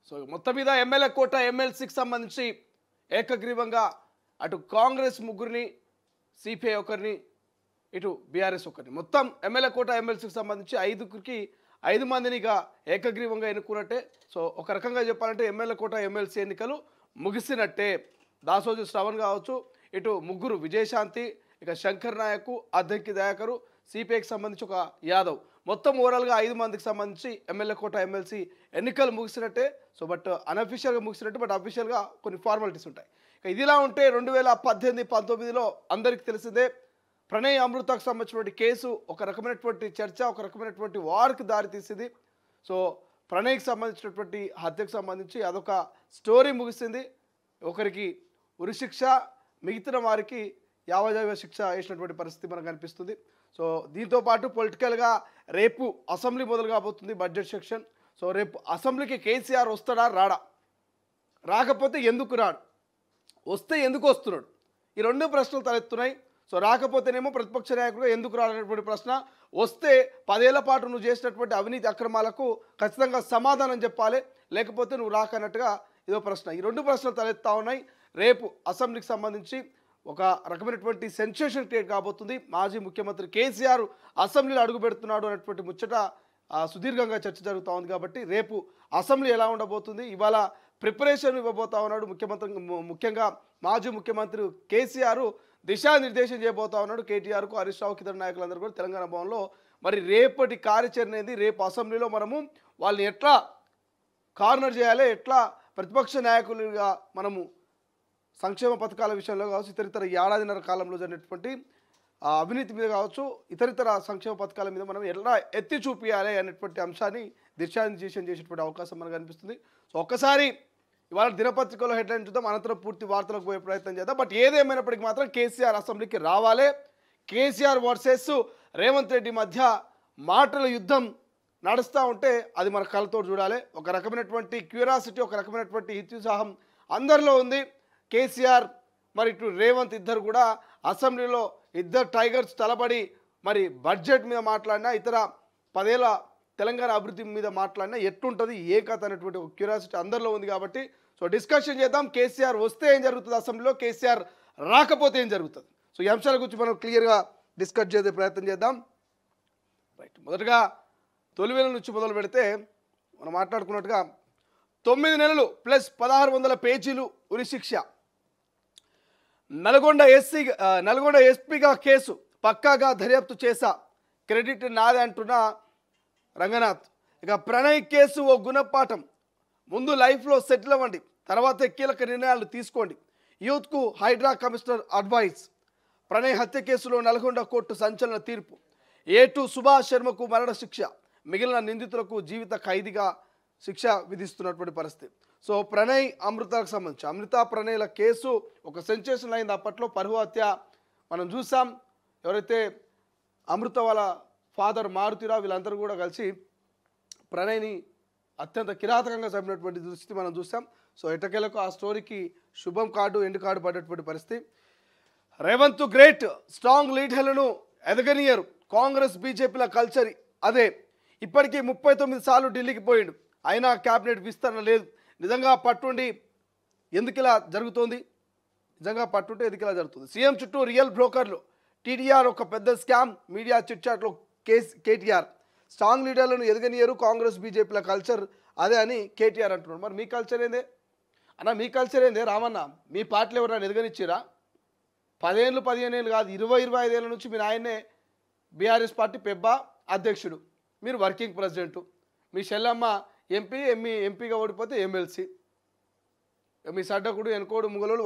So మొత్తం మీద MLA కోట ఎమ్మెల్సీకి సంబంధించి ఏకగ్రీవంగా అటు కాంగ్రెస్ ముగ్గురిని, సిపిఐ ఒకరిని, ఇటు బీఆర్ఎస్ ఒకరిని, మొత్తం ఎమ్మెల్యే కోట ఎమ్మెల్సీకి సంబంధించి 5 మందినిగా ఏకగ్రీవంగా ఎన్నుకున్నట్టే. సో ఒక రకంగా చెప్పాలంటే ఎమ్మెల్యే కోట ఎమ్మెల్సీ ఎన్నికలు ముగిసినట్టే. దాసోజు శ్రవణ్ కావచ్చు, ఇటు ముగ్గురు విజయశాంతి, ఇక శంకర్ నాయక్, అద్దెకి దయాకరు, సిపిఐకి సంబంధించి ఒక యాదవ్, మొత్తం ఓవరాల్గా 5 మందికి సంబంధించి ఎమ్మెల్యే కోట ఎమ్మెల్సీ ఎన్నికలు ముగిసినట్టే. సో బట్ అన్అఫీషియల్గా ముగిసినట్టు, బట్ అఫీషియల్గా కొన్ని ఫార్మాలిటీస్ ఉంటాయి. ఇక ఇదిలా ఉంటే 2018-19లో అందరికీ తెలిసిందే ప్రణయ్ అమృతకు సంబంధించినటువంటి కేసు ఒక రకమైనటువంటి చర్చ, ఒక రకమైనటువంటి వార్కి దారితీసింది. సో ప్రణయ్కి సంబంధించినటువంటి హత్యకు సంబంధించి అదొక స్టోరీ ముగిసింది. ఒకరికి ఉరిశిక్ష, మిగతా వారికి యావజీవ శిక్ష వేసినటువంటి పరిస్థితి మనకు కనిపిస్తుంది. సో దీంతోపాటు పొలిటికల్గా రేపు అసెంబ్లీ మొదలు కాబోతుంది, బడ్జెట్ సెక్షన్. సో రేపు అసెంబ్లీకి కేసీఆర్ వస్తాడా రాడా, రాకపోతే ఎందుకు రాడు, వస్తే ఎందుకు వస్తున్నాడు, ఈ 2 ప్రశ్నలు తలెత్తున్నాయి. సో రాకపోతేనేమో ప్రతిపక్ష నాయకుడుగా ఎందుకు రాలనేటువంటి ప్రశ్న, వస్తే 10 ఏళ్ల పాటు నువ్వు చేసినటువంటి అవినీతి అక్రమాలకు ఖచ్చితంగా సమాధానం చెప్పాలి, లేకపోతే నువ్వు రాకన్నట్టుగా ఇదో ప్రశ్న. ఈ 2 ప్రశ్నలు తలెత్తా ఉన్నాయి. రేపు అసెంబ్లీకి సంబంధించి ఒక రకమైనటువంటి సెన్సేషన్ క్రియేట్ కాబోతుంది. మాజీ ముఖ్యమంత్రి కేసీఆర్ అసెంబ్లీలో అడుగు పెడుతున్నాడు అనేటువంటి ముచ్చట సుదీర్ఘంగా చర్చ జరుగుతూ ఉంది. కాబట్టి రేపు అసెంబ్లీ ఎలా ఉండబోతుంది, ఇవాళ ప్రిపరేషన్ ఇవ్వబోతా ఉన్నాడు ముఖ్యంగా మాజీ ముఖ్యమంత్రి కేసీఆర్ దిశానిర్దేశం చేయబోతా ఉన్నాడు కేటీఆర్కు, హరీష్ రావుకి, ఇతర నాయకులందరూ కూడా తెలంగాణ భవన్లో. మరి రేపటి కార్యాచరణ అనేది, రేపు అసెంబ్లీలో మనము వాళ్ళని ఎట్లా కార్నర్ చేయాలి, ఎట్లా ప్రతిపక్ష నాయకులుగా మనము సంక్షేమ పథకాల విషయంలో కావచ్చు, ఇతరితర ఏడాదిన్నర కాలంలో జరిగినటువంటి అవినీతి మీద కావచ్చు, ఇతరితర సంక్షేమ పథకాల మీద మనం ఎలా ఎత్తి చూపించాలి అనేటువంటి అంశాన్ని దిశానిర్దేశం చేసేటువంటి అవకాశం మనకు కనిపిస్తుంది. సో ఒక్కసారి ఇవాళ దినపత్రికలో హెడ్లైన్ చూద్దాం, అనంతరం పూర్తి వార్తలకు పోయే ప్రయత్నం చేద్దాం. బట్ ఏదేమైనప్పటికీ మాత్రం కేసీఆర్ అసెంబ్లీకి రావాలి. కేసీఆర్ వర్సెస్ రేవంత్ రెడ్డి మధ్య మాటల యుద్ధం నడుస్తూ ఉంటే అది మన కళ్ళతో చూడాలి. ఒక రకమైనటువంటి క్యూరియాసిటీ, ఒక రకమైనటువంటి ఉత్సాహం అందరిలో ఉంది. కేసీఆర్ మరి ఇటు రేవంత్ ఇద్దరు కూడా అసెంబ్లీలో ఇద్దరు టైగర్స్ తలబడి మరి బడ్జెట్ మీద మాట్లాడినా, ఇతర 10 ఏళ్ల తెలంగాణ అభివృద్ధి మీద మాట్లాడినా ఎట్లుంటుంది, ఏ కథ అనేటువంటి ఒక క్యూరియాసిటీ అందరిలో ఉంది. కాబట్టి సో డిస్కషన్ చేద్దాం. కేసీఆర్ వస్తే ఏం జరుగుతుంది అసెంబ్లీలో, కేసీఆర్ రాకపోతే ఏం జరుగుతుంది. సో ఈ అంశాల గురించి మనం క్లియర్గా డిస్కస్ చేసే ప్రయత్నం చేద్దాం. రైట్, మొదటగా తొలివేల నుంచి మొదలు పెడితే మనం మాట్లాడుకున్నట్టుగా 9 నెలలు ప్లస్ 1600 పేజీలు ఉరిశిక్ష. నల్గొండ ఎస్పీగా కేసు పక్కాగా దర్యాప్తు చేశా, క్రెడిట్ నాదే అంటున్న రంగనాథ్. ఇక ప్రణయ్ కేసు ఓ గుణపాఠం, ముందు లైఫ్లో సెటిల్ అవ్వండి, తర్వాత కీలక నిర్ణయాలు తీసుకోండి, యూత్కు హైడ్రా కమిషనర్ అడ్వైస్. ప్రణయ్ హత్య కేసులో నల్గొండ కోర్టు సంచలన తీర్పు, A2 సుభాష్ శర్మకు మరణ శిక్ష, మిగిలిన నిందితులకు జీవిత ఖైదీగా శిక్ష విధిస్తున్నటువంటి పరిస్థితి. సో ప్రణయ్ అమృతకు సంబంధించి అమృత ప్రణయ్ల కేసు ఒక సెన్సేషన్ అయింది. అప్పట్లో పరువు హత్య మనం చూసాం. ఎవరైతే అమృత వాళ్ళ ఫాదర్ మారుతిరావు వీళ్ళందరూ కూడా కలిసి ప్రణయ్ని అత్యంత కిరాతకంగా చంపినటువంటి దుస్థితి మనం చూసాం. సో ఎటకేలకు ఆ స్టోరీకి శుభం కార్డు, ఎండ్ కార్డు పడ్డటువంటి పరిస్థితి. రేవంత్ గ్రేట్, స్ట్రాంగ్ లీడర్లను ఎదగనియరు, కాంగ్రెస్ బీజేపీల కల్చర్ అదే. ఇప్పటికీ 39 సార్లు ఢిల్లీకి పోయిండు, అయినా క్యాబినెట్ విస్తరణ లేదు. నిజంగా పట్టుండి ఎందుకు ఇలా జరుగుతోంది, నిజంగా పట్టుంటే ఎందుకు ఇలా జరుగుతుంది. సీఎం చుట్టూ రియల్ బ్రోకర్లు, టీడీఆర్ ఒక పెద్ద స్కామ్, మీడియా చిట్చాట్లో కేటీఆర్. స్ట్రాంగ్ లీడర్లను ఎదగనియరు, కాంగ్రెస్ బీజేపీల కల్చర్ అదే అని కేటీఆర్ అంటున్నారు. మరి మీ కల్చర్ ఏందే అన్న, మీ కల్చర్ ఏందే రామన్న? మీ పార్టీలు ఎవరైనా ఎదగనిచ్చిరా? 10 ఏళ్ళు 15 ఏళ్ళు కాదు, 20-25 ఏళ్ళ నుంచి మీరు ఆయన్నే బీఆర్ఎస్ పార్టీ పెబ్బా అధ్యక్షుడు, మీరు వర్కింగ్ ప్రెసిడెంటు, మీ చెల్లమ్మ ఎంపీగా ఓడిపోతే ఎమ్మెల్సీ, మీ సడ్డకుడు ఎన్కోడు ముంగలోడు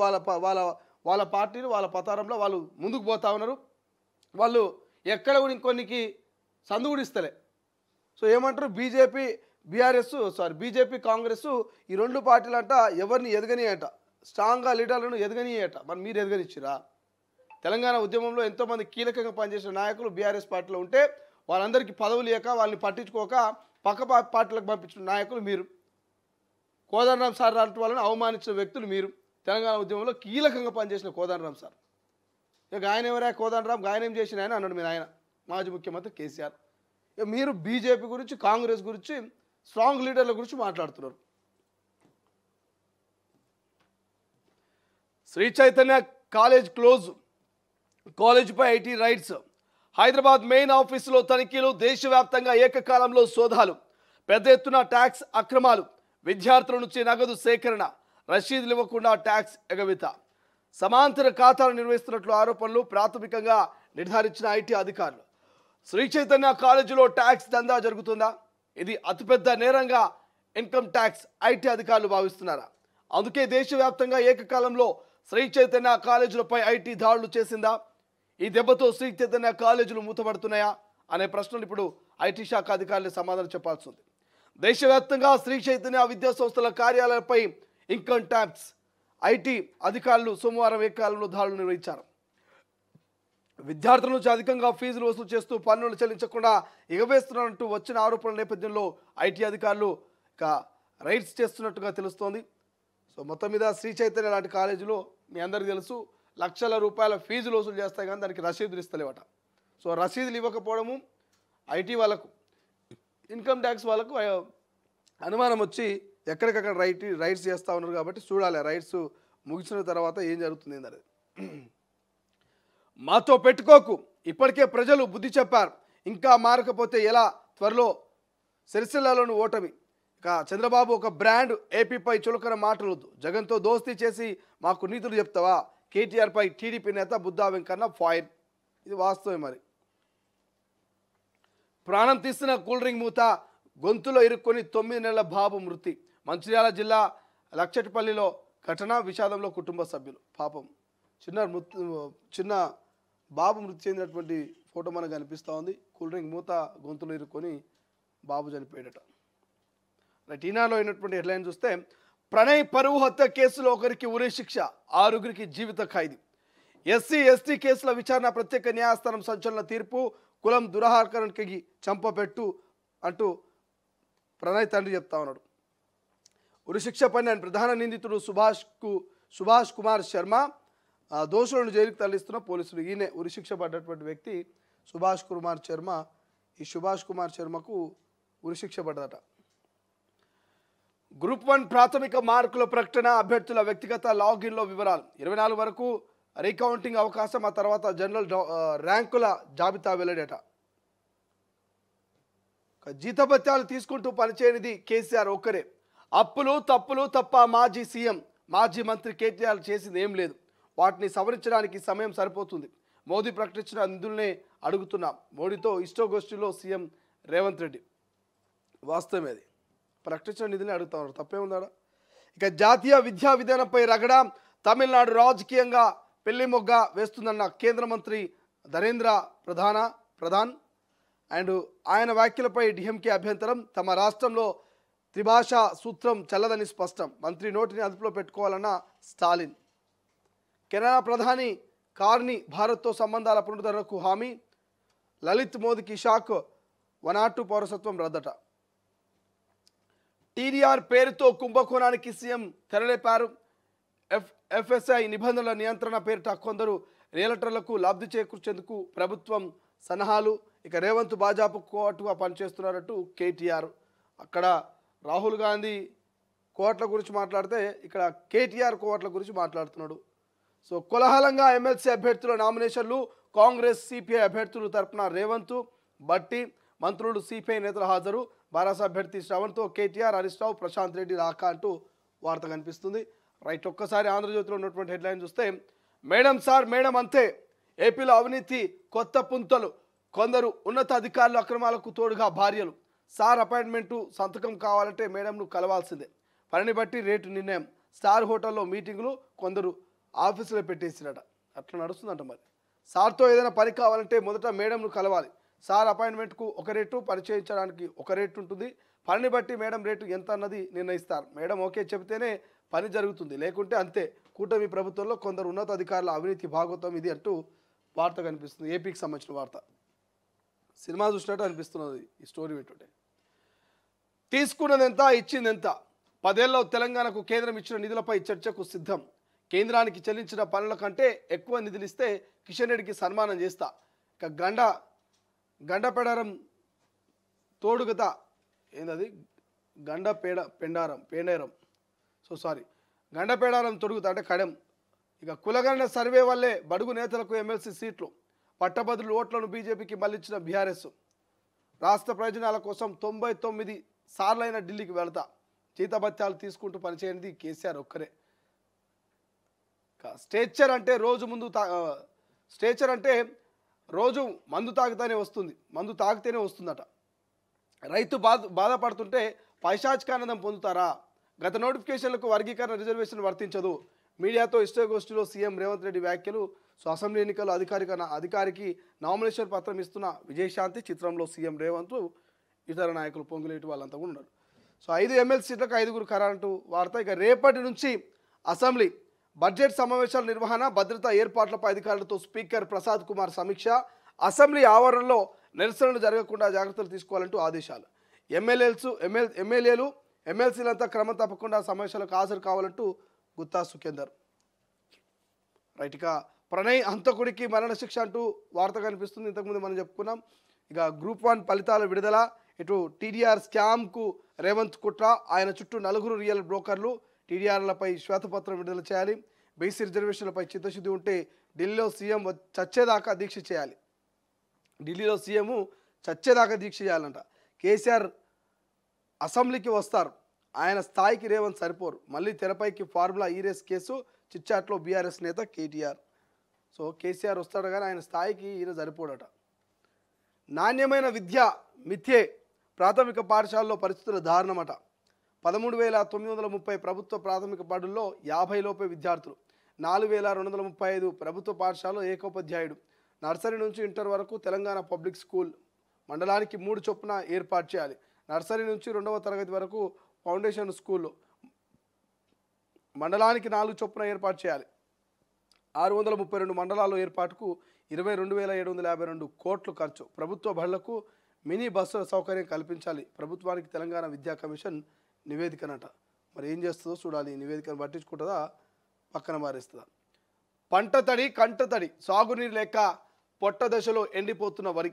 వాళ్ళ పార్టీలు వాళ్ళ పతారంలో వాళ్ళు ముందుకు పోతా ఉన్నారు. వాళ్ళు ఎక్కడ కూడా ఇంకొన్నికి సందు కూడా ఇస్తలే. సో ఏమంటారు, బీజేపీ కాంగ్రెస్ ఈ 2 పార్టీలు అంట ఎవరిని ఎదగనియట, స్ట్రాంగ్గా లీడర్లను ఎదగనియట. మరి మీరు ఎదగనిచ్చిరా? తెలంగాణ ఉద్యమంలో ఎంతోమంది కీలకంగా పనిచేసిన నాయకులు బీఆర్ఎస్ పార్టీలో ఉంటే వాళ్ళందరికీ పదవులు లేక వాళ్ళని పట్టించుకోక పక్క పార్టీలకు పంపించిన నాయకులు మీరు. కోదండరాం సార్ లాంటి వాళ్ళని అవమానించిన వ్యక్తులు మీరు. తెలంగాణ ఉద్యమంలో కీలకంగా పనిచేసిన కోదండరాం సార్. ఇక ఆయన ఎవరా కోదండరాం, ఆయన ఏం చేసిన ఆయన అన్నాడు మీరు, ఆయన మాజీ ముఖ్యమంత్రి కేసీఆర్. ఇక మీరు బీజేపీ గురించి, కాంగ్రెస్ గురించి, స్ట్రాంగ్ లీడర్ల గురించి మాట్లాడుతున్నారు. శ్రీ చైతన్య కాలేజ్ క్లోజ్, కాలేజీపై ఐటీ రైడ్స్. హైదరాబాద్ మెయిన్ ఆఫీసులో తనిఖీలు, దేశవ్యాప్తంగా ఏకకాలంలో సోదాలు, పెద్ద ఎత్తున ట్యాక్స్ అక్రమాలు, విద్యార్థుల నుంచి నగదు సేకరణ, రసీదులు ఇవ్వకుండా ట్యాక్స్ ఎగవేత, సమాంతర ఖాతాలు నిర్వహిస్తున్నట్లు ఆరోపణలు ప్రాథమికంగా నిర్ధారించిన ఐటీ అధికారులు. శ్రీ చైతన్య కాలేజీలో ట్యాక్స్ దందా జరుగుతుందా? ఇది అతిపెద్ద నేరంగా ఇన్కమ్ ట్యాక్స్ ఐటీ అధికారులు భావిస్తున్నారా? అందుకే దేశవ్యాప్తంగా ఏకకాలంలో శ్రీ చైతన్య కాలేజీలపై ఐటీ దాడులు చేసిందా? ఈ దెబ్బతో శ్రీ చైతన్య కాలేజీలు మూతపడుతున్నాయా అనే ప్రశ్నలు ఇప్పుడు ఐటీ శాఖ అధికారులు సమాధానం చెప్పాల్సి ఉంది. దేశవ్యాప్తంగా శ్రీ చైతన్య విద్యా సంస్థల కార్యాలయాలపై ఇన్కమ్ ట్యాక్స్ ఐటీ అధికారులు సోమవారం ఏకకాలంలో దాడులు నిర్వహించారు. విద్యార్థుల నుంచి అధికంగా ఫీజులు వసూలు చేస్తూ పన్నులు చెల్లించకుండా ఎగవేస్తున్నట్టు వచ్చిన ఆరోపణల నేపథ్యంలో ఐటీ అధికారులు ఇక రైడ్స్ చేస్తున్నట్టుగా తెలుస్తోంది. సో మొత్తం మీద శ్రీ చైతన్య లాంటి కాలేజీలో మీ అందరికీ తెలుసు లక్షల రూపాయల ఫీజులు వసూలు చేస్తాయి కానీ దానికి రసీదులు ఇస్తలేవట. సో రసీదులు ఇవ్వకపోవడము ఐటీ వాళ్ళకు, ఇన్కమ్ ట్యాక్స్ వాళ్ళకు అనుమానం వచ్చి ఎక్కడికక్కడ రైడ్స్ చేస్తూ ఉన్నారు. కాబట్టి చూడాలి రైడ్స్ ముగిసిన తర్వాత ఏం జరుగుతుంది అనేది. మాతో పెట్టుకోకు, ఇప్పటికే ప్రజలు బుద్ధి చెప్పారు, ఇంకా మారకపోతే ఎలా? త్వరలో సిరిసిల్లాలోని ఓటమి. ఇక చంద్రబాబు ఒక బ్రాండ్, ఏపీపై చులకన మాటలొద్దు, జగన్తో దోస్తీ చేసి మాకు నీతులు చెప్తావా? కేటీఆర్పై టీడీపీ నేత బుద్దా వెంకన్న ఫైర్. ఇది వాస్తవమే. మరి ప్రాణం తీస్తున్న కూల్ డ్రింక్ మూత, గొంతులో ఇరుక్కొని 9 నెలల బాబు మృతి. మంచిర్యాల జిల్లా లక్షటిపల్లిలో ఘటన, విషాదంలో కుటుంబ సభ్యులు. పాపం చిన్న బాబు మృతి చెందినటువంటి ఫోటో మనకు కనిపిస్తూ ఉంది. కూల్ డ్రింక్ మూత గొంతులో ఇరుక్కొని బాబు చనిపోయాడట. టీనాలో అయినటువంటి హెడ్లైన్ చూస్తే, ప్రణయ్ పరువు హత్య కేసులో ఒకరికి ఉరి శిక్ష, 6గురికి జీవిత ఖైదు. ఎస్సీ ఎస్టీ కేసుల విచారణ ప్రత్యేక న్యాయస్థానం సంచలన తీర్పు, కులం దురహంకారానికి చంపపెట్టు అంటూ ప్రణయ్ తండ్రి చెప్తా ఉన్నాడు. ఉరిశిక్ష పైన ప్రధాన నిందితుడు సుభాష్ కుమార్ శర్మ దోషులను జైలుకు తరలిస్తున్న పోలీసులు. ఈయనే ఉరిశిక్ష పడ్డటువంటి వ్యక్తి సుభాష్ కుమార్ శర్మ. ఈ సుభాష్ కుమార్ శర్మకు ఉరిశిక్ష పడ్డదట. గ్రూప్ 1 ప్రాథమిక మార్కుల ప్రకటన, అభ్యర్థుల వ్యక్తిగత లాగిన్లో వివరాలు. 24 వరకు రీకౌంటింగ్ అవకాశం, ఆ తర్వాత జనరల్ ర్యాంకుల జాబితా వెల్లడేట. జీతభత్యాలు తీసుకుంటూ పనిచేయనిది కేసీఆర్ ఒక్కరే. అప్పులు తప్పులు తప్ప మాజీ సీఎం, మాజీ మంత్రి కేటీఆర్ చేసింది ఏం లేదు. వాటిని సవరించడానికి సమయం సరిపోతుంది. మోదీ ప్రకటించిన నిధులనే అడుగుతున్నాం. మోడీతో ఇష్టగోష్ఠిలో సీఎం రేవంత్ రెడ్డి. వాస్తవమే, అది ప్రకటించిన నిధులనే అడుగుతా ఉన్నారు, తప్పేముందా? ఇక జాతీయ విద్యా విధానంపై రగడ, తమిళనాడు రాజకీయంగా పెళ్లి మొగ్గ వేస్తుందన్న కేంద్ర మంత్రి ధర్మేంద్ర ప్రధాన్ అండ్ ఆయన వ్యాఖ్యలపై డిఎంకే అభ్యంతరం. తమ రాష్ట్రంలో త్రిభాషా సూత్రం చల్లదని స్పష్టం. మంత్రి నోటిని అదుపులో పెట్టుకోవాలన్న స్టాలిన్. కెనడా ప్రధాని కార్ని భారత్తో సంబంధాల పునరుద్ధరణకు హామీ. లలిత్ మోదీకి షాక్, 102 పౌరసత్వం రద్దట. టీడీఆర్ పేరుతో కుంభకోణానికి సీఎం తెరలేపారు. ఎఫ్ఎస్ఐ నిబంధనల నియంత్రణ పేరిట కొందరు రియల్టర్లకు లబ్ధి చేకూర్చేందుకు ప్రభుత్వం సన్నాహాలు. ఇక రేవంత్ భాజపా కోర్టుగా పనిచేస్తున్నారంటూ కేటీఆర్. అక్కడ రాహుల్ గాంధీ కోట్ల గురించి మాట్లాడితే ఇక్కడ కేటీఆర్ కోట్ల గురించి మాట్లాడుతున్నాడు. సో కోలాహలంగా ఎమ్మెల్సీ అభ్యర్థుల నామినేషన్లు. కాంగ్రెస్ సిపిఐ అభ్యర్థుల తరపున రేవంత్, బట్టి, మంత్రులు, సిపిఐ నేతలు హాజరు. బారాస అభ్యర్థి శ్రవణ్తో కేటీఆర్, హరీష్ రావు, ప్రశాంత్ రెడ్డి రాకా అంటూ వార్త కనిపిస్తుంది. రైట్, ఒక్కసారి ఆంధ్రజ్యోతిలో ఉన్నటువంటి హెడ్లైన్ చూస్తే, మేడం సార్ మేడం అంతే, ఏపీలో అవినీతి కొత్త పుంతలు, కొందరు ఉన్నత అధికారుల అక్రమాలకు తోడుగా భార్యలు. సార్ అపాయింట్మెంటు సంతకం కావాలంటే మేడంను కలవాల్సిందే. పనిని బట్టి రేటు నిర్ణయం. స్టార్ హోటల్లో మీటింగులు కొందరు ఆఫీసులో పెట్టేసినట. అట్లా నడుస్తుందంట. మరి సార్తో ఏదైనా పని కావాలంటే మొదట మేడంను కలవాలి. సార్ అపాయింట్మెంట్కు ఒక రేటు, పరిచయించడానికి ఒక రేటు ఉంటుంది. పనిని బట్టి మేడం రేటు ఎంత అన్నది నిర్ణయిస్తారు. మేడం ఓకే చెబితేనే పని జరుగుతుంది, లేకుంటే అంతే. కూటమి ప్రభుత్వంలో కొందరు ఉన్నత అధికారుల అవినీతి భాగోతం ఇది అంటూ వార్త కనిపిస్తుంది. ఏపీకి సంబంధించిన వార్త. సినిమా చూసినట్టు అనిపిస్తున్నది ఈ స్టోరీ పెట్టుంటే. తీసుకున్నది ఎంత, ఇచ్చింది ఎంత? 10 ఏళ్లలో తెలంగాణకు కేంద్రం ఇచ్చిన నిధులపై చర్చకు సిద్ధం. కేంద్రానికి చెల్లించిన పనుల కంటే ఎక్కువ నిధులు ఇస్తే కిషన్ రెడ్డికి సన్మానం చేస్తా. ఇక గండపెడారం తోడుగత ఏందది, గండపేడారం సో సారీ గండపేడారం తొడుగుతా అంటే కడెం. ఇక కులగణన సర్వే వల్లే బడుగు నేతలకు ఎమ్మెల్సీ సీట్లు, పట్టభద్రుల ఓట్లను బీజేపీకి మళ్లించిన బీఆర్ఎస్. రాష్ట్ర ప్రయోజనాల కోసం 99 సార్లైన ఢిల్లీకి వెళతా, జీతభత్యాలు తీసుకుంటూ పనిచేయనిది కేసీఆర్ ఒక్కరే. స్టేచర్ అంటే రోజు మందు తాగితేనే వస్తుంది, మందు తాగితేనే వస్తుందట. రైతు బాధపడుతుంటే పైశాచికానందం పొందుతారా? గత నోటిఫికేషన్లకు వర్గీకరణ రిజర్వేషన్ వర్తించదు. మీడియాతో ఇష్టగోష్ఠిలో సీఎం రేవంత్ రెడ్డి వ్యాఖ్యలు. సో అసెంబ్లీ ఎన్నికల్లో అధికారికి నామినేషన్ పత్రం ఇస్తున్న విజయశాంతి, చిత్రంలో సీఎం రేవంత్, ఇతర నాయకులు పొంగులేటి వాళ్ళంతా కూడా ఉన్నారు. సో 5 ఎమ్మెల్సీ సీట్లకు 5గురు ఖరారంటూ వార్త. ఇక రేపటి నుంచి అసెంబ్లీ బడ్జెట్ సమావేశాల నిర్వహణ, భద్రతా ఏర్పాట్లపై అధికారులతో స్పీకర్ ప్రసాద్ కుమార్ సమీక్ష. అసెంబ్లీ ఆవరణలో నిరసనలు జరగకుండా జాగ్రత్తలు తీసుకోవాలంటూ ఆదేశాలు. ఎమ్మెల్యేలు ఎమ్మెల్సీలంతా క్రమం తప్పకుండా సమావేశాలకు హాజరు కావాలంటూ గుత్తా సుఖేందర్. రైట్. ఇక ప్రణయ్ హంతకుడికి మరణశిక్ష అంటూ వార్త కనిపిస్తుంది. ఇంతకుముందు మనం చెప్పుకున్నాం. ఇక గ్రూప్ 1 ఫలితాల విడుదల. ఇటు టీడీఆర్ స్కామ్కు రేవంత్ కుట్ర, ఆయన చుట్టూ 4 రియల్ బ్రోకర్లు. టీడీఆర్లపై శ్వేతపత్రం విడుదల చేయాలి. బీసీ రిజర్వేషన్లపై చిత్తశుద్ధి ఉంటే ఢిల్లీలో సీఎం చచ్చేదాకా దీక్ష చేయాలి. ఢిల్లీలో సీఎం చచ్చేదాకా దీక్ష చేయాలంట. కేసీఆర్ అసెంబ్లీకి వస్తారు, ఆయన స్థాయికి రేవంత్ సరిపోరు. మళ్ళీ తెరపైకి ఫార్ములా ఈరేస్ కేసు, చిచ్చాట్లో బీఆర్ఎస్ నేత కేటీఆర్. సో కేసీఆర్ వస్తాడు కానీ ఆయన స్థాయికి ఈయన సరిపోడట. నాణ్యమైన విద్య మిథ్యే, ప్రాథమిక పాఠశాలలో పరిస్థితుల దారుణమట. 13,930 ప్రభుత్వ ప్రాథమిక బడుల్లో 50 లోపే విద్యార్థులు, 4,235 ప్రభుత్వ పాఠశాలలో ఏకోపాధ్యాయుడు. నర్సరీ నుంచి ఇంటర్ వరకు తెలంగాణ పబ్లిక్ స్కూల్ మండలానికి 3 చొప్పున ఏర్పాటు చేయాలి. నర్సరీ నుంచి 2వ తరగతి వరకు ఫౌండేషన్ స్కూల్లో మండలానికి 4 చొప్పున ఏర్పాటు చేయాలి. 632 మండలాల్లో ఏర్పాటుకు 22,752 కోట్లు ఖర్చు. ప్రభుత్వ బడులకు మినీ బస్సుల సౌకర్యం కల్పించాలి. ప్రభుత్వానికి తెలంగాణ విద్యా కమిషన్ నివేదికనట. మరి ఏం చేస్తుందో చూడాలి. ఈ నివేదికను పట్టించుకుంటుందా, పక్కన మారేస్తుందా? పంట తడి కంట తడి, సాగునీరు లేక పొట్ట దశలో ఎండిపోతున్న వరి,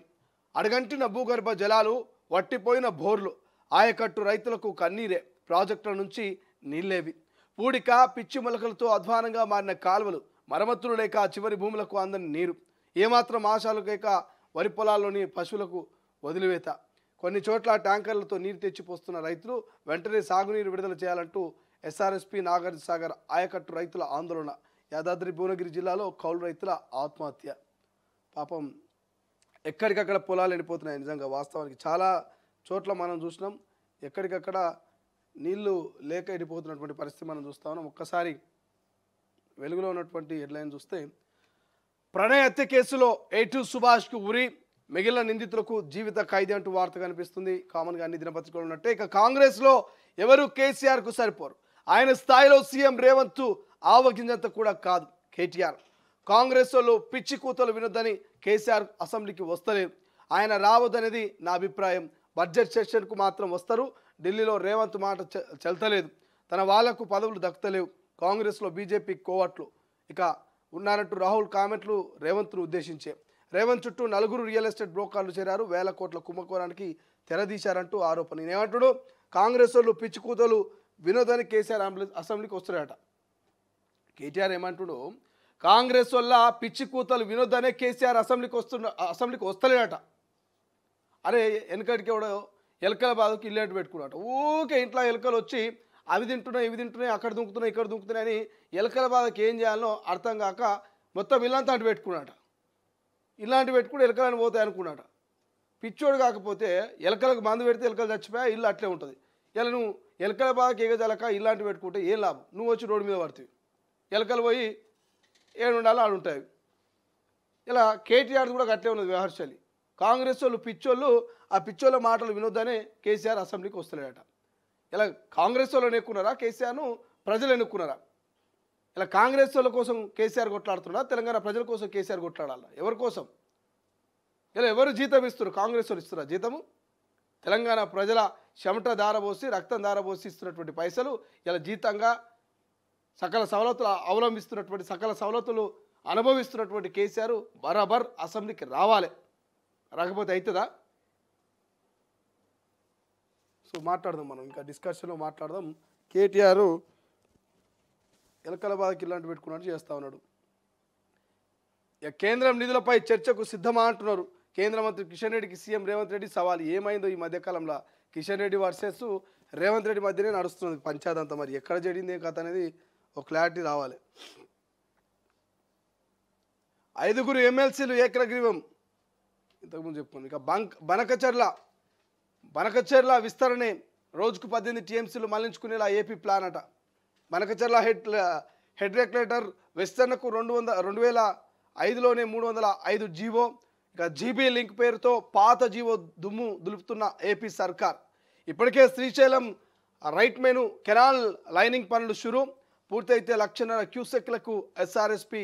అడగంటిన భూగర్భ జలాలు, వట్టిపోయిన బోర్లు, ఆయకట్టు రైతులకు కన్నీరే. ప్రాజెక్టుల నుంచి నీళ్ళేవి. పూడిక పిచ్చి మొలకలతో అధ్వానంగా మారిన కాలువలు, మరమ్మతులు లేక చివరి భూములకు అందని నీరు, ఏమాత్రం ఆశాలు లేక వరి పొలాల్లోని పశువులకు వదిలివేత. కొన్ని చోట్ల ట్యాంకర్లతో నీరు తెచ్చిపోస్తున్న రైతులు వెంటనే సాగునీరు విడుదల చేయాలంటూ ఎస్ఆర్ఎస్పీ నాగార్జున సాగర్ ఆయకట్టు రైతుల ఆందోళన. యాదాద్రి భువనగిరి జిల్లాలో కౌలు రైతుల ఆత్మహత్య. పాపం ఎక్కడికక్కడ పొలాలు ఎండిపోతున్నాయి. నిజంగా వాస్తవానికి చాలా చోట్ల మనం చూసినాం, ఎక్కడికక్కడ నీళ్లు లేక ఎండిపోతున్నటువంటి పరిస్థితి మనం చూస్తా ఉన్నాం. ఒక్కసారి వెలుగులో ఉన్నటువంటి హెడ్లైన్ చూస్తే, ప్రణయ్ హత్య కేసులో A2 సుభాష్కు ఉరి, మిగిలిన నిందితులకు జీవిత ఖైదీ అంటూ వార్త కనిపిస్తుంది. కామన్గా అన్ని దినపత్రికలు ఉన్నట్టే. ఇక కాంగ్రెస్లో ఎవరు కేసీఆర్కు సరిపోరు. ఆయన స్థాయిలో సీఎం రేవంత్ ఆవగింజంత కూడా కాదు కేటీఆర్. కాంగ్రెస్ వాళ్ళు పిచ్చి కూతలు వినొద్దని కేసీఆర్ అసెంబ్లీకి వస్తలేరు. ఆయన రావద్దనేది నా అభిప్రాయం. బడ్జెట్ సెషన్కు మాత్రం వస్తారు. ఢిల్లీలో రేవంత్ మాట చెల్తలేదు. తన వాళ్లకు పదవులు దక్కుతలేవు. కాంగ్రెస్లో బీజేపీ కోవట్లు ఇక ఉన్నారంటూ రాహుల్ కామెంట్లు రేవంత్ను ఉద్దేశించే. రేవంత్ చుట్టూ 4 రియల్ ఎస్టేట్ బ్రోకర్లు చేరారు. 1000 కోట్ల కుంభకోణానికి తెరదీశారంటూ ఆరోపణ. నేనేమంటాడు, కాంగ్రెస్ వాళ్ళు పిచ్చి కూతలు వినోదని కేసీఆర్ అసెంబ్లీకి వస్తున్నాడట. కేటీఆర్ ఏమంటుడు, కాంగ్రెస్ వల్ల పిచ్చి కూతలు వినోదనే కేసీఆర్ అసెంబ్లీకి వస్తలేడట. అరే వెనకటికి ఎవడో ఎలకల బాధకు ఇల్లేటు పెట్టుకున్నాడు. ఊకే ఇంట్లో ఎలకలు వచ్చి అవి తింటున్నాయి ఇవి తింటున్నాయి, అక్కడ దుంకుతున్నాయి ఇక్కడ దుంకుతున్నాయి అని ఎలకల బాధకి ఏం చేయాలో అర్థం కాక మొత్తం ఇల్లంతా అటు పెట్టుకున్నాడు. ఇలాంటి పెట్టుకుని ఎలకలను పోతాయి అనుకున్నాడు. పిచ్చోడు కాకపోతే ఎలకలకు మందు పెడితే ఎలకలు చచ్చిపోయా, ఇల్లు అట్లే ఉంటుంది. ఇలా నువ్వు ఎలకల బాధకి ఎగజలక ఇలాంటి పెట్టుకుంటే ఏం లాభం? నువ్వు వచ్చి రోడ్డు మీద పడుతుంది, ఎలకలు పోయి ఏడుండాలో ఆడుంటాయి. ఇలా కేటీఆర్ కూడా అట్లే ఉన్నది వ్యవహారశైలి. కాంగ్రెస్ వాళ్ళు పిచ్చోళ్ళు, ఆ పిచ్చోళ్ళ మాటలు వినొద్దనే కేసీఆర్ అసెంబ్లీకి వస్తలేడట. ఇలా కాంగ్రెస్ వాళ్ళు ఎన్నుకున్నారా కేసీఆర్ను, ప్రజలు ఎన్నుకున్నారా? ఇలా కాంగ్రెస్ వాళ్ళ కోసం కేసీఆర్ కొట్లాడుతున్నారా, తెలంగాణ ప్రజల కోసం కేసీఆర్ కొట్లాడాలా? ఎవరి కోసం? ఇలా ఎవరు జీతం ఇస్తున్నారు? కాంగ్రెస్ వాళ్ళు ఇస్తున్నారా జీతము? తెలంగాణ ప్రజల చెమట దారబోసి రక్తం దారబోసి ఇస్తున్నటువంటి పైసలు ఇలా జీతంగా సకల సవలతులు అవలంబిస్తున్నటువంటి సకల సవలతులు అనుభవిస్తున్నటువంటి కేసీఆర్ బరాబర్ అసెంబ్లీకి రావాలి. రాకపోతే అవుతుందా? సో మాట్లాడదాం, మనం ఇంకా డిస్కషన్లో మాట్లాడదాం. కేటీఆర్ ఎలకల బాధకి ఇలాంటి పెట్టుకున్నట్టు చేస్తూ ఉన్నాడు. ఇక కేంద్రం నిధులపై చర్చకు సిద్ధమా అంటున్నారు. కేంద్ర మంత్రి కిషన్ రెడ్డికి సీఎం రేవంత్ రెడ్డి సవాల్. ఏమైందో ఈ మధ్యకాలంలో కిషన్ రెడ్డి వర్సెస్ రేవంత్ రెడ్డి మధ్యనే నడుస్తున్నది పంచాదంతా. మరి ఎక్కడ జరిగింది ఏం కథ అనేది ఒక క్లారిటీ రావాలి. 5 ఎమ్మెల్సీలు ఏకగ్రీవం ఇంతకుముందు చెప్పుకున్నాం. ఇక బనకచెర్ల విస్తరణే రోజుకు 18 టీఎంసీలు మళ్లించుకునేలా ఏపీ ప్లాన్ అట. బనకచెర్ల హెడ్ రెగ్యులేటర్ విస్తరణకు 2005లోనే 305 జీవో. ఇక జీబీ లింక్ పేరుతో పాత జీవో దుమ్ము దులుపుతున్న ఏపీ సర్కార్. ఇప్పటికే Srisailam right menu canal lining పనులు షురు. పూర్తయితే 1,50,000 క్యూసెక్లకు ఎస్ఆర్ఎస్పి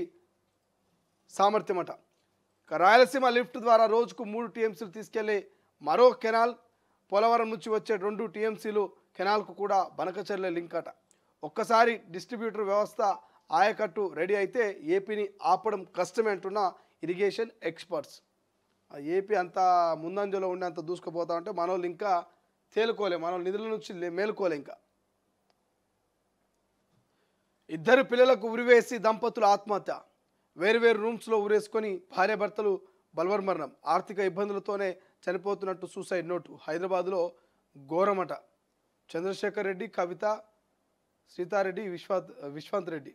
సామర్థ్యమట. ఇక రాయలసీమ లిఫ్ట్ ద్వారా రోజుకు 3 టీఎంసీలు తీసుకెళ్లే మరో కెనాల్. పోలవరం నుంచి వచ్చే 2 టీఎంసీలు కెనాల్కు కూడా బనకచెర్ల లింక్ అట. ఒక్కసారి డిస్ట్రిబ్యూటర్ వ్యవస్థ ఆయకట్టు రెడీ అయితే ఏపీని ఆపడం కష్టమే అంటున్న ఇరిగేషన్ ఎక్స్పర్ట్స్. ఏపీ అంత ముందంజలో ఉండి అంత దూసుకుపోతా ఉంటే మనోళ్ళు ఇంకా తేలుకోలే, మన నిధుల నుంచి మేలుకోలే. ఇంకా 2 పిల్లలకు ఉరివేసి దంపతులు ఆత్మహత్య. వేరువేరు రూమ్స్లో ఉరేసుకొని భార్యాభర్తలు బలవన్మరణం. ఆర్థిక ఇబ్బందులతోనే చనిపోతున్నట్టు సూసైడ్ నోటు. హైదరాబాద్లో ఘోరమట. చంద్రశేఖర్ రెడ్డి, కవిత, సీతారెడ్డి, విశ్వంత్ రెడ్డి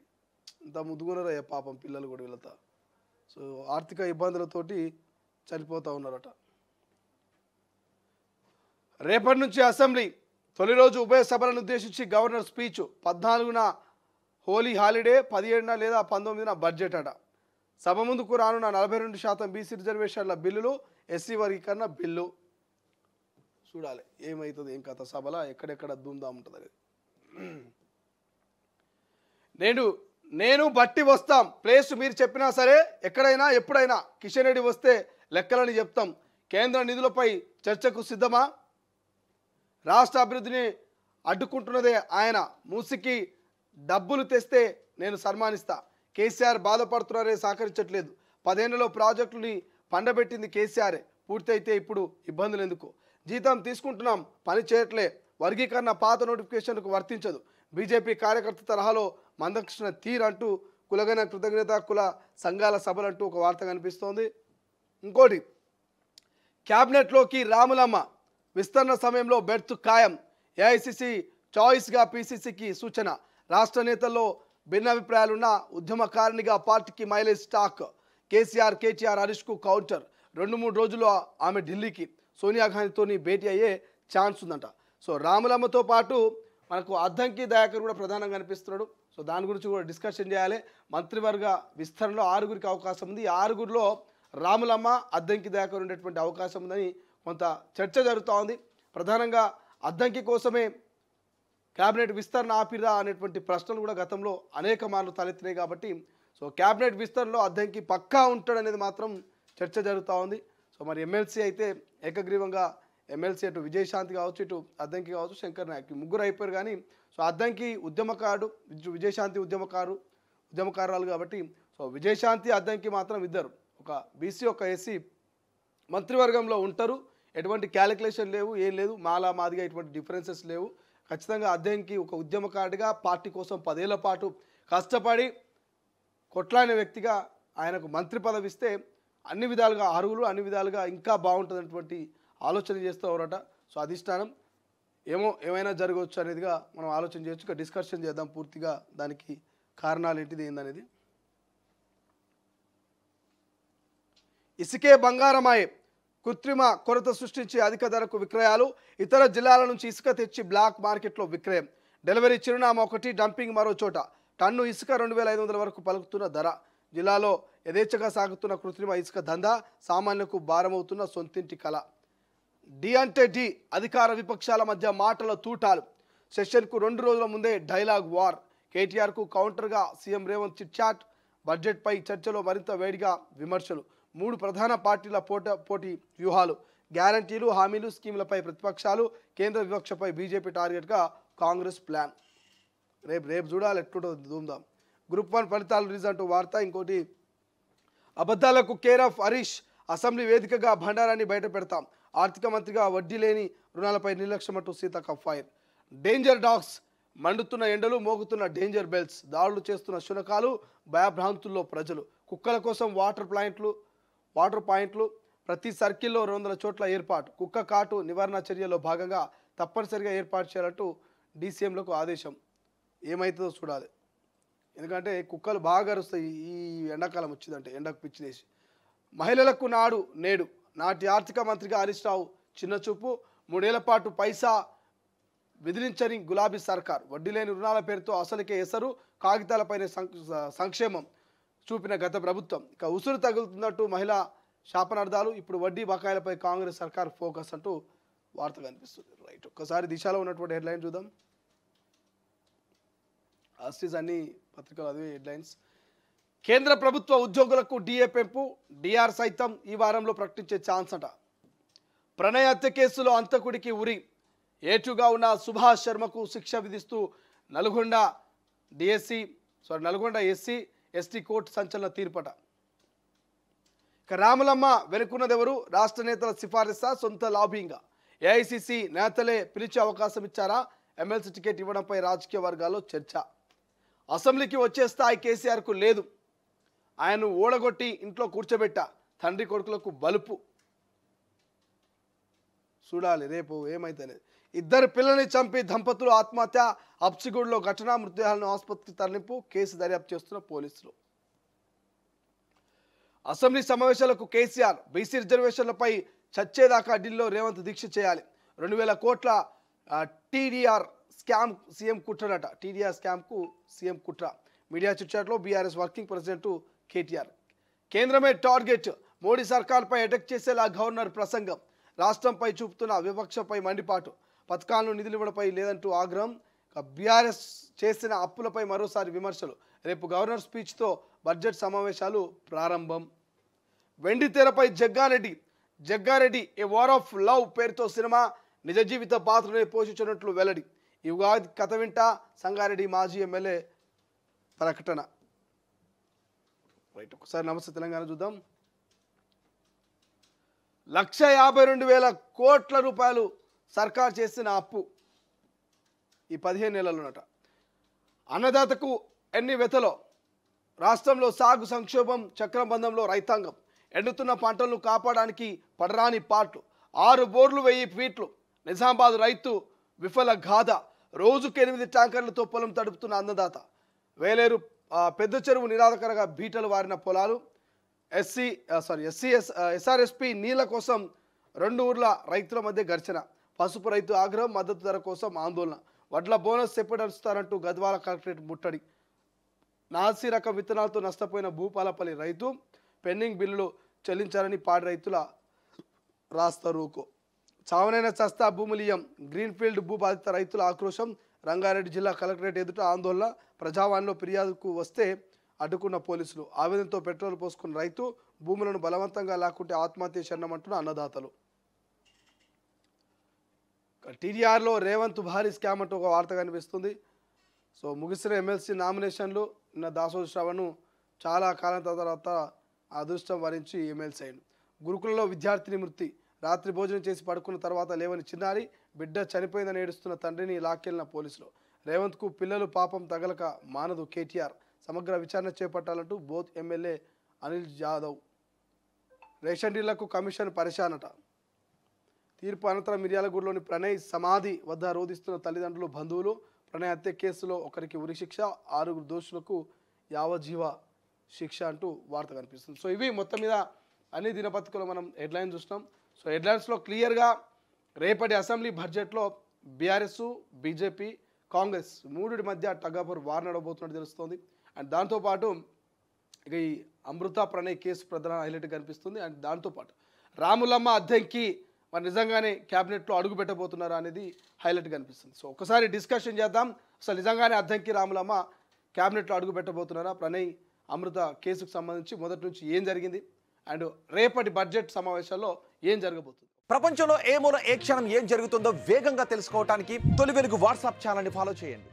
ఇంత ముద్దుగున్నారయ్యా పాపం పిల్లలు కూడా వీళ్ళతో. సో ఆర్థిక ఇబ్బందులతోటి చనిపోతూ ఉన్నారట. రేపటి నుంచి అసెంబ్లీ తొలి రోజు ఉభయ సభలను ఉద్దేశించి గవర్నర్ స్పీచ్. 14న హోలీ హాలిడే, 17న లేదా 19న బడ్జెట్ అట. సభ ముందుకు రానున్న 42% బీసీ రిజర్వేషన్ల బిల్లులు, ఎస్సీ వర్గీకరణ బిల్లు. చూడాలి ఏమవుతుంది ఏం కథ సభలో ఎక్కడెక్కడ ధూమ్ధాం ఉంటుంది అనేది. నేను బట్టి వస్తాం. ప్లేస్ మీరు చెప్పినా సరే ఎక్కడైనా ఎప్పుడైనా కిషన్ రెడ్డి వస్తే లెక్కలని చెప్తాం. కేంద్ర నిధులపై చర్చకు సిద్ధమా? రాష్ట్ర అభివృద్ధిని అడ్డుకుంటున్నదే ఆయన. మూసికి డబ్బులు తెస్తే నేను సన్మానిస్తా. కేసీఆర్ బాధపడుతున్నారే, సహకరించట్లేదు. 10 ఏళ్లలో ప్రాజెక్టుని పండబెట్టింది కేసీఆరే. పూర్తయితే ఇప్పుడు ఇబ్బందులు ఎందుకు? జీతం తీసుకుంటున్నాం, పని చేయట్లే. వర్గీకరణ పాత నోటిఫికేషన్కు వర్తించదు. బీజేపీ కార్యకర్త తరహాలో మందకృష్ణ తీర్ అంటూ కులగన కృతజ్ఞత కుల సంఘాల సభలంటూ ఒక వార్త కనిపిస్తోంది. ఇంకోటి, క్యాబినెట్లోకి రాములమ్మ విస్తరణ సమయంలో బెర్త్ ఖాయం. ఏఐసిసి చాయిస్గా పీసీసీకి సూచన. రాష్ట్ర నేతల్లో భిన్నాభిప్రాయాలున్న ఉద్యమకారిణిగా పార్టీకి మైలేజ్ స్టాక్. కేటీఆర్ హరీష్కు కౌంటర్. 2-3 రోజుల్లో ఆమె ఢిల్లీకి సోనియా గాంధీతో భేటీ అయ్యే ఛాన్స్ ఉందంట. సో రాములమ్మతో పాటు మనకు అద్దంకి దయాకర్ కూడా ప్రధానంగా కనిపిస్తున్నాడు. సో దాని గురించి కూడా డిస్కషన్ చేయాలి. మంత్రివర్గ విస్తరణలో 6గురికి అవకాశం ఉంది. ఈ 6గురిలో రాములమ్మ, అద్దంకి దయాకర్ ఉండేటువంటి అవకాశం ఉందని కొంత చర్చ జరుగుతూ ఉంది. ప్రధానంగా అద్దంకి కోసమే క్యాబినెట్ విస్తరణ ఆపిరా అనేటువంటి ప్రశ్నలు కూడా గతంలో అనేక మార్లు తలెత్తినాయి. కాబట్టి సో క్యాబినెట్ విస్తరణలో అద్దంకి పక్కా ఉంటాడు అనేది మాత్రం చర్చ జరుగుతూ ఉంది. సో మరి ఎమ్మెల్సీ అయితే ఏకగ్రీవంగా ఎమ్మెల్సీ అటు విజయశాంతి కావచ్చు, ఇటు అద్దంకి కావచ్చు, శంకర్ నాయక్ ముగ్గురు అయిపోయారు. కానీ సో అద్దంకి ఉద్యమకారుడు, విజయశాంతి ఉద్యమకారురాలు కాబట్టి సో విజయశాంతి అద్దంకి మాత్రం ఇద్దరు, ఒక బీసీ ఒక ఎస్సీ మంత్రివర్గంలో ఉంటారు. ఎటువంటి క్యాలిక్యులేషన్ లేవు, ఏం లేదు, మాలా మాదిగా ఎటువంటి డిఫరెన్సెస్ లేవు. ఖచ్చితంగా అద్దంకి ఒక ఉద్యమకారుడిగా పార్టీ కోసం 10 ఏళ్ల పాటు కష్టపడి కొట్లాడిన వ్యక్తిగా ఆయనకు మంత్రి పదవి ఇస్తే అన్ని విధాలుగా అర్హులు, అన్ని విధాలుగా ఇంకా బాగుంటుందన్నటువంటి ఆలోచన చేస్తారట. సో అధిష్టానం ఏమైనా జరగవచ్చు అనేదిగా మనం ఆలోచన చేయొచ్చు. ఇక డిస్కషన్ చేద్దాం పూర్తిగా దానికి కారణాలు ఏంటిది ఏందనేది. ఇసుకే బంగారమాయే. కృత్రిమ కొరత సృష్టించి అధిక ధరకు విక్రయాలు. ఇతర జిల్లాల నుంచి ఇసుక తెచ్చి బ్లాక్ మార్కెట్లో విక్రయం. డెలివరీ చిరునామా ఒకటి, డంపింగ్ మరో చోట. టన్ను ఇసుక 2,500 వరకు పలుకుతున్న ధర. జిల్లాలో యథేచ్ఛగా సాగుతున్న కృత్రిమ ఇసుక దందా సామాన్యులకు భారమవుతున్న సొంతింటి కళ. డి అంటే డి, అధికార విపక్షాల మధ్య మాటల తూటాలు. సెషన్కు 2 రోజుల ముందే డైలాగ్ వార్. కేటీఆర్కు కౌంటర్గా సీఎం రేవంత్ చిట్చాట్. బడ్జెట్పై చర్చలో మరింత వేడిగా విమర్శలు. 3 ప్రధాన పార్టీల పోటీ వ్యూహాలు. గ్యారంటీలు, హామీలు, స్కీములపై ప్రతిపక్షాలు. కేంద్ర వివక్షపై బీజేపీ టార్గెట్గా కాంగ్రెస్ ప్లాన్. రేపు చూడాలి ఎట్లుంటుంది ధూమ్ధాం. గ్రూప్ 1 ఫలితాలు రిలీజ్ అంటూ వార్త. ఇంకోటి, అబద్ధాలకు కేర్ ఆఫ్ హరీష్. అసెంబ్లీ వేదికగా బండారాన్ని బయట పెడతాం. ఆర్థిక మంత్రిగా వడ్డీ లేని రుణాలపై నిర్లక్ష్యం అంటూ సీతక్క ఫైర్. Danger dogs. మండుతున్న ఎండలు, మోగుతున్న డేంజర్ బెల్స్, దాడులు చేస్తున్న శునకాలు, భయభ్రాంతుల్లో ప్రజలు. కుక్కల కోసం వాటర్ పాయింట్లు ప్రతి సర్కిల్లో 200 చోట్ల ఏర్పాటు. కుక్క కాటు నివారణ చర్యల్లో భాగంగా తప్పనిసరిగా ఏర్పాటు చేయాలంటూ డీసీఎంలకు ఆదేశం. ఏమవుతుందో చూడాలి. ఎందుకంటే కుక్కలు బాగా అరుస్తాయి ఈ ఎండాకాలం వచ్చిందంటే, ఎండకు పిచ్చిలేసి. మహిళలకు నేడు నాటి ఆర్థిక మంత్రిగా హరీష్ రావు చిన్నచూపు. 3 ఏళ్ల పాటు పైసా విధించని గులాబీ సర్కార్. వడ్డీ లేని రుణాల పేరుతో అసలుకే ఎసరు, కాగితాలపైన సంక్షేమం చూపిన గత ప్రభుత్వం. ఇక ఉసురు తగులుతున్నట్టు మహిళా శాపనార్థాలు. ఇప్పుడు వడ్డీ బకాయిలపై కాంగ్రెస్ సర్కార్ ఫోకస్ అంటూ వార్త కనిపిస్తుంది. రైట్, ఒక్కసారి దిశలో ఉన్నటువంటి హెడ్లైన్ చూద్దాం. ఆస్టీస్ అన్ని పత్రికలు అదే హెడ్లైన్స్. కేంద్ర ప్రభుత్వ ఉద్యోగులకు డిఏ పెంపు, డిఆర్ సైతం ఈ వారంలో ప్రకటించే ఛాన్స్ అట. ప్రణయ్ హత్య కేసులో అంతకుడికి ఉరి. ఏటుగా ఉన్న సుభాష్ శర్మకు శిక్ష విధిస్తూ నల్గొండ ఎస్సీ ఎస్టీ కోర్టు సంచలన తీర్పట. ఇక రాములమ్మ వెనుకున్నదెవరు? రాష్ట్ర నేతల సిఫారసా, సొంత లాబింగా? ఏఐసిసి నేతలే పిలిచే అవకాశం ఇచ్చారా? ఎమ్మెల్సీ టికెట్ ఇవ్వడంపై రాజకీయ వర్గాల్లో చర్చ. అసెంబ్లీకి వచ్చే స్థాయి కేసీఆర్కు లేదు. ఆయన్ను ఓడగొట్టి ఇంట్లో కూర్చోబెట్టా. తండ్రి కొడుకులకు బలుపు. చూడాలి రేపు ఏమైతేనేది. 2 పిల్లల్ని చంపి దంపతులు ఆత్మహత్య. అప్సిగూడలో ఘటన. మృతదేహాలను ఆసుపత్రికి తరలింపు. కేసు దర్యాప్తు చేస్తున్న పోలీసులు. అసెంబ్లీ సమావేశాలకు కేసీఆర్. బీసీ రిజర్వేషన్లపై చచ్చేదాకా ఢిల్లీలో రేవంత్ దీక్ష చేయాలి. 2000 కోట్ల టీడీఆర్ స్కామ్ సీఎం కుట్రనట. టీడీఆర్ స్కామ్కు సీఎం కుట్ర. మీడియా చిట్చాట్లో బీఆర్ఎస్ వర్కింగ్ ప్రెసిడెంట్ కేటీఆర్. కేంద్రమే టార్గెట్. మోడీ సర్కార్పై అటాక్ చేసేలా గవర్నర్ ప్రసంగం. రాష్ట్రంపై చూపుతున్న వివక్షపై మండిపాటు. పథకాలను నిధులివ్వడంపై లేదంటూ ఆగ్రహం. బీఆర్ఎస్ చేసిన అప్పులపై మరోసారి విమర్శలు. రేపు గవర్నర్ స్పీచ్తో బడ్జెట్ సమావేశాలు ప్రారంభం. వెండి తెరపై Jaggareddy A war of love పేరుతో సినిమా. నిజ జీవిత పాత్రనే పోషించినట్లు వెల్లడి. ఈ ఉగాది కథ వింటా. సంగారెడ్డి మాజీ ఎమ్మెల్యే ప్రకటన. రైట్, ఒకసారి నమస్తే తెలంగాణ చూద్దాం. 1,52,000 కోట్ల రూపాయలు సర్కార్ చేసిన అప్పు ఈ 15 నెలలునట. అన్నదాతకు ఎన్ని వెతలో. రాష్ట్రంలో సాగు సంక్షోభం చక్రబంధంలో రైతాంగం. ఎండుతున్న పంటలను కాపాడడానికి పడరాని పాట్లు. 6 బోర్లు 1000 ఫీట్లు. నిజామాబాద్ రైతు విఫల గాథ. రోజుకు 8 ట్యాంకర్లతో పొలం తడుపుతున్న అన్నదాత. వేలేరు పెద్ద చెరువు నిరాధకరంగా బీటలు వారిన పొలాలు. ఎస్ఆర్ఎస్పి నీళ్ల కోసం 2 ఊర్ల రైతుల మధ్య ఘర్షణ. పసుపు రైతు ఆగ్రహం. మద్దతు ధర కోసం ఆందోళన. వడ్ల బోనస్ ఎప్పుడరుస్తారంటూ గద్వాల కలెక్టరేట్ ముట్టడి. నాసి రకం విత్తనాలతో నష్టపోయిన భూపాలపల్లి రైతు. పెండింగ్ బిల్లులు చెల్లించాలని పాడి రైతుల రాస్తారోకో. చావనైన చస్తా భూములియం. గ్రీన్ఫీల్డ్ భూ బాధిత రైతుల ఆక్రోశం. రంగారెడ్డి జిల్లా కలెక్టరేట్ ఎదుట ఆందోళన. ప్రజావాణిలో ఫిర్యాదుకు వస్తే అడ్డుకున్న పోలీసులు. ఆవేదనతో పెట్రోల్ పోసుకున్న రైతు. భూములను బలవంతంగా లాక్కుంటే ఆత్మహత్య శరణమంటున్న అన్నదాతలు. టీడీఆర్లో రేవంత్ భారీ స్కామ్ అంటూ ఒక వార్త కనిపిస్తుంది. సో ముగిసిన ఎమ్మెల్సీ నామినేషన్లు నిన్న దాసోజు శ్రవణ్ చాలా కాలం తర్వాత అదృష్టం వరించి ఎమ్మెల్సీ అయ్యాడు. గురుకులలో విద్యార్థిని మృతి. రాత్రి భోజనం చేసి పడుకున్న తర్వాత లేవని చిన్నారి. బిడ్డ చనిపోయిందని ఏడుస్తున్న తండ్రిని లాక్కెళ్లిన పోలీసులు. రేవంత్కు పిల్లలు పాపం తగలక మానదు కేటీఆర్. సమగ్ర విచారణ చేపట్టాలంటూ బోత్ ఎమ్మెల్యే అనిల్ జాదవ్. రేషన్ డీళ్లకు కమిషన్ పరిశానట. తీర్పు అనంతరం మిర్యాలగూడలోని ప్రణయ్ సమాధి వద్ద రోధిస్తున్న తల్లిదండ్రులు, బంధువులు. ప్రణయ్ హత్య కేసులో ఒకరికి ఉరిశిక్ష, 6 దోషులకు యావజ్జీవ శిక్ష అంటూ వార్త కనిపిస్తుంది. సో ఇవి మొత్తం మీద అన్ని దినపత్రికలో మనం హెడ్లైన్ చూస్తున్నాం. సో హెడ్లైన్స్లో క్లియర్గా రేపటి అసెంబ్లీ బడ్జెట్లో బీఆర్ఎస్, బీజేపీ, కాంగ్రెస్ 3 మధ్య టగాపర్ వార్ నడవబోతున్నట్టు తెలుస్తోంది. అండ్ దాంతోపాటు ఇక ఈ అమృత ప్రణయ్ కేసు ప్రధాన హైలైట్ కనిపిస్తుంది. అండ్ దాంతోపాటు రాములమ్మ అద్దెంకి మరి నిజంగానే క్యాబినెట్లో అడుగు పెట్టబోతున్నారా అనేది హైలైట్ కనిపిస్తుంది. సో ఒకసారి డిస్కషన్ చేద్దాం. అసలు నిజంగానే అద్దెంకి రాములమ్మ క్యాబినెట్లో అడుగు పెట్టబోతున్నారా? ప్రణయ్ అమృత కేసుకు సంబంధించి మొదటి నుంచి ఏం జరిగింది అండ్ రేపటి బడ్జెట్ సమావేశాల్లో ఏం జరగబోతుంది? ప్రపంచంలో ఏ మూల ఏ క్షణం ఏం జరుగుతుందో వేగంగా తెలుసుకోవడానికి తొలి వెలుగు వాట్సాప్ ఛానల్ని ఫాలో చేయండి.